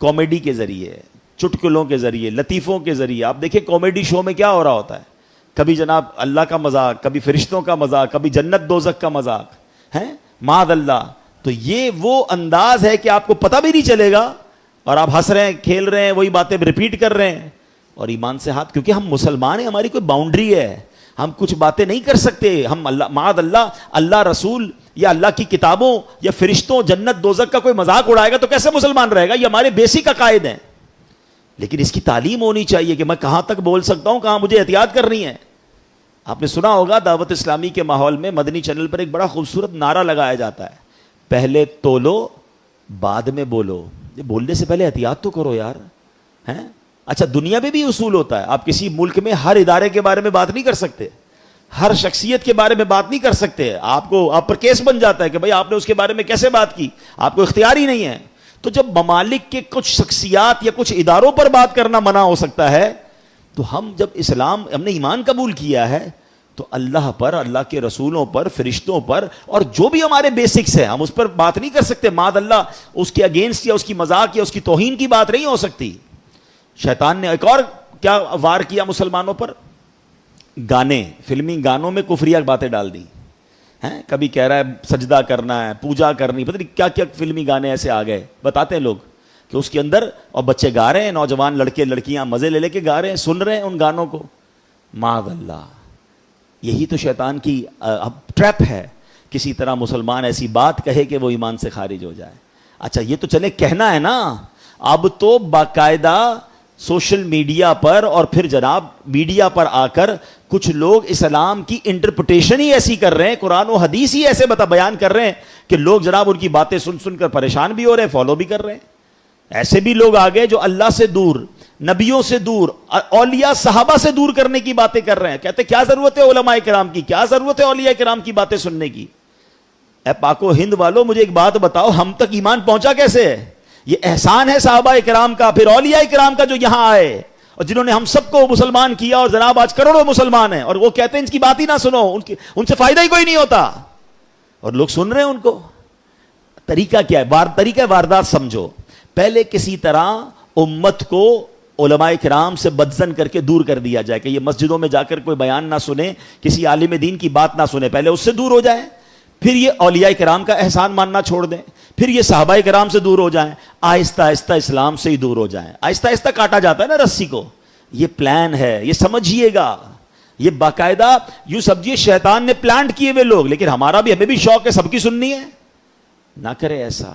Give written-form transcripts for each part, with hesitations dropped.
Comedy کے ذریعے, چٹکلوں کے ذریعے, لطیفوں کے ذریعے. آپ دیکھیں کامیڈی شو میں کیا ہو رہا ہوتا ہے, کبھی جناب اللہ کا مذاق, کبھی فرشتوں کا مذاق, کبھی جنت دوزخ کا مذاق ہے, معاذ اللہ. تو یہ وہ انداز ہے کہ آپ کو پتہ بھی نہیں چلے گا اور آپ ہنس رہے ہیں, کھیل رہے ہیں, وہی باتیں ریپیٹ کر رہے ہیں اور ایمان سے ہاتھ, کیونکہ ہم مسلمان ہیں, ہماری کوئی باؤنڈری ہے, ہم کچھ باتیں نہیں کر سکتے. ہم اللہ معاذ اللہ, اللہ رسول یا اللہ کی کتابوں یا فرشتوں جنت دوزخ کا کوئی مذاق اڑائے گا تو کیسے مسلمان رہے گا؟ یہ ہمارے بیسک عقائد ہیں. لیکن اس کی تعلیم ہونی چاہیے کہ میں کہاں تک بول سکتا ہوں, کہاں مجھے احتیاط کرنی ہے. آپ نے سنا ہوگا دعوت اسلامی کے ماحول میں مدنی چینل پر ایک بڑا خوبصورت نعرہ لگایا جاتا ہے, پہلے تولو بعد میں بولو. یہ بولنے سے پہلے احتیاط تو کرو یار, ہیں. اچھا دنیا میں بھی اصول ہوتا ہے, آپ کسی ملک میں ہر ادارے کے بارے میں بات نہیں کر سکتے, ہر شخصیت کے بارے میں بات نہیں کر سکتے. آپ پر کیس بن جاتا ہے کہ بھائی آپ نے اس کے بارے میں کیسے بات کی, آپ کو اختیار ہی نہیں ہے. تو جب ممالک کے کچھ شخصیات یا کچھ اداروں پر بات کرنا منع ہو سکتا ہے, تو ہم جب اسلام, ہم نے ایمان قبول کیا ہے, تو اللہ پر, اللہ کے رسولوں پر, فرشتوں پر, اور جو بھی ہمارے بیسکس ہیں ہم اس پر بات نہیں کر سکتے. معاذ اللہ اس کے اگینسٹ یا اس کی مذاق یا اس کی توہین کی بات نہیں ہو سکتی. شیطان نے ایک اور کیا وار کیا مسلمانوں پر, گانے, فلمی گانوں میں کفریہ باتیں ڈال دی ہیں. کبھی کہہ رہا ہے سجدہ کرنا ہے, پوجا کرنی, پتہ نہیں کیا کیا فلمی گانے ایسے آ گئے. بتاتے ہیں لوگ کہ اس کے اندر, اور بچے گا رہے ہیں, نوجوان لڑکے لڑکیاں مزے لے لے کے گا رہے ہیں, سن رہے ہیں ان گانوں کو. معاذ اللہ, یہی تو شیطان کی ٹریپ ہے. کسی طرح مسلمان ایسی بات کہے کہ وہ ایمان سے خارج ہو جائے. اچھا یہ تو چلے کہنا ہے نا, اب تو باقاعدہ سوشل میڈیا پر اور پھر جناب میڈیا پر آ کر کچھ لوگ اسلام کی انٹرپریٹیشن ہی ایسی کر رہے ہیں, قرآن و حدیث ہی ایسے بیان کر رہے ہیں کہ لوگ جناب ان کی باتیں سن سن کر پریشان بھی ہو رہے ہیں, فالو بھی کر رہے ہیں. ایسے بھی لوگ آ گئے جو اللہ سے دور, نبیوں سے دور, اولیاء صحابہ سے دور کرنے کی باتیں کر رہے ہیں. کہتے کیا ضرورت ہے علماء کرام کی, کیا ضرورت ہے اولیاء کرام کی باتیں سننے کی. اے پاک و ہند والوں, مجھے ایک بات بتاؤ, ہم تک ایمان پہنچا کیسے ہے؟ یہ احسان ہے صحابہ کرام کا, پھر اولیاء کرام کا جو یہاں آئے اور جنہوں نے ہم سب کو مسلمان کیا, اور جناب آج کروڑوں مسلمان ہیں, اور وہ کہتے ہیں ان کی بات ہی نہ سنو, ان سے فائدہ ہی کوئی نہیں ہوتا, اور لوگ سن رہے ہیں ان کو. طریقہ کیا ہے؟ طریقہ واردات سمجھو. پہلے کسی طرح امت کو علماء کرام سے بدزن کر کے دور کر دیا جائے کہ یہ مسجدوں میں جا کر کوئی بیان نہ سنے, کسی عالم دین کی بات نہ سنے, پہلے اس سے دور ہو جائیں. پھر یہ اولیاء کرام کا احسان ماننا چھوڑ دیں, پھر یہ صحابہ کرام سے دور ہو جائیں, آہستہ آہستہ اسلام سے ہی دور ہو جائیں. آہستہ آہستہ کاٹا جاتا ہے نا رسی کو. یہ پلان ہے, یہ سمجھیے گا, یہ باقاعدہ یوں سمجھیے شیطان نے پلانٹ کیے ہوئے لوگ. لیکن ہمیں بھی شوق ہے سب کی سننی ہے, نہ کرے ایسا.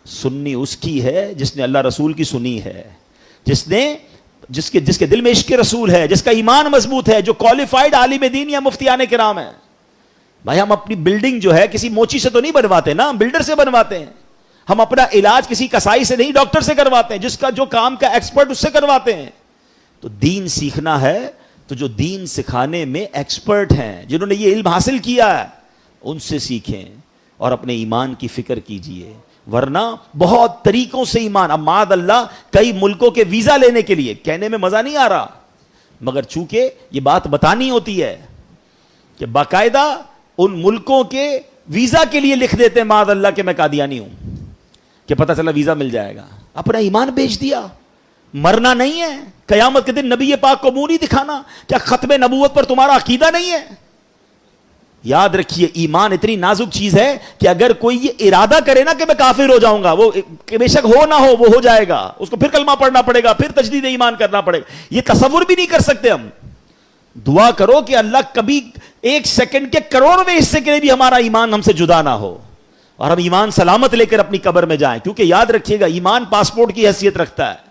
سننی اس کی ہے جس نے اللہ رسول کی سنی ہے, جس کے دل میں عشق رسول ہے, جس کا ایمان مضبوط ہے, جو کوالیفائڈ عالم دین یا مفتیان کرام ہے. بھائی ہم اپنی بلڈنگ جو ہے کسی موچی سے تو نہیں بنواتے نا, بلڈر سے بنواتے ہیں. ہم اپنا علاج کسی کسائی سے نہیں, ڈاکٹر سے کرواتے ہیں, جس کا جو کام کا ایکسپرٹ اس سے کرواتے ہیں. تو دین سیکھنا ہے تو جو دین سکھانے میں ایکسپرٹ ہیں, جنہوں نے یہ علم حاصل کیا ہے, ان سے سیکھیں اور اپنے ایمان کی فکر کیجئے. ورنہ بہت طریقوں سے ایمان, اب معاذ اللہ کئی ملکوں کے ویزا لینے کے لیے, کہنے میں مزہ نہیں آ رہا, مگر چونکہ یہ بات بتانی ہوتی ہے کہ باقاعدہ ان ملکوں کے ویزا کے لیے لکھ دیتے ہیں معاذ اللہ کہ میں قادیانی ہوں, کہ پتہ چلا ویزا مل جائے گا. اپنا ایمان بیچ دیا. مرنا نہیں ہے, قیامت کے دن نبی پاک کو منہ نہیں دکھانا. کیا ختم نبوت پر تمہارا عقیدہ نہیں ہے؟ یاد رکھیے ایمان اتنی نازک چیز ہے کہ اگر کوئی یہ ارادہ کرے نا کہ میں کافر ہو جاؤں گا, وہ بے شک ہو نہ ہو وہ ہو جائے گا, اس کو پھر کلمہ پڑھنا پڑے گا, پھر تجدید ایمان کرنا پڑے گا. یہ تصور بھی نہیں کر سکتے ہم. دعا کرو کہ اللہ کبھی ایک سیکنڈ کے کروڑویں حصے کے لیے بھی ہمارا ایمان ہم سے جدا نہ ہو, اور ہم ایمان سلامت لے کر اپنی قبر میں جائیں. کیونکہ یاد رکھیے گا ایمان پاسپورٹ کی حیثیت رکھتا ہے.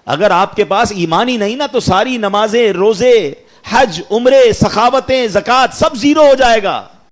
اگر آپ کے پاس ایمان ہی نہیں نا تو ساری نمازیں, روزے, حج, عمرے, سخاوتیں, زکوٰۃ سب زیرو ہو جائے گا.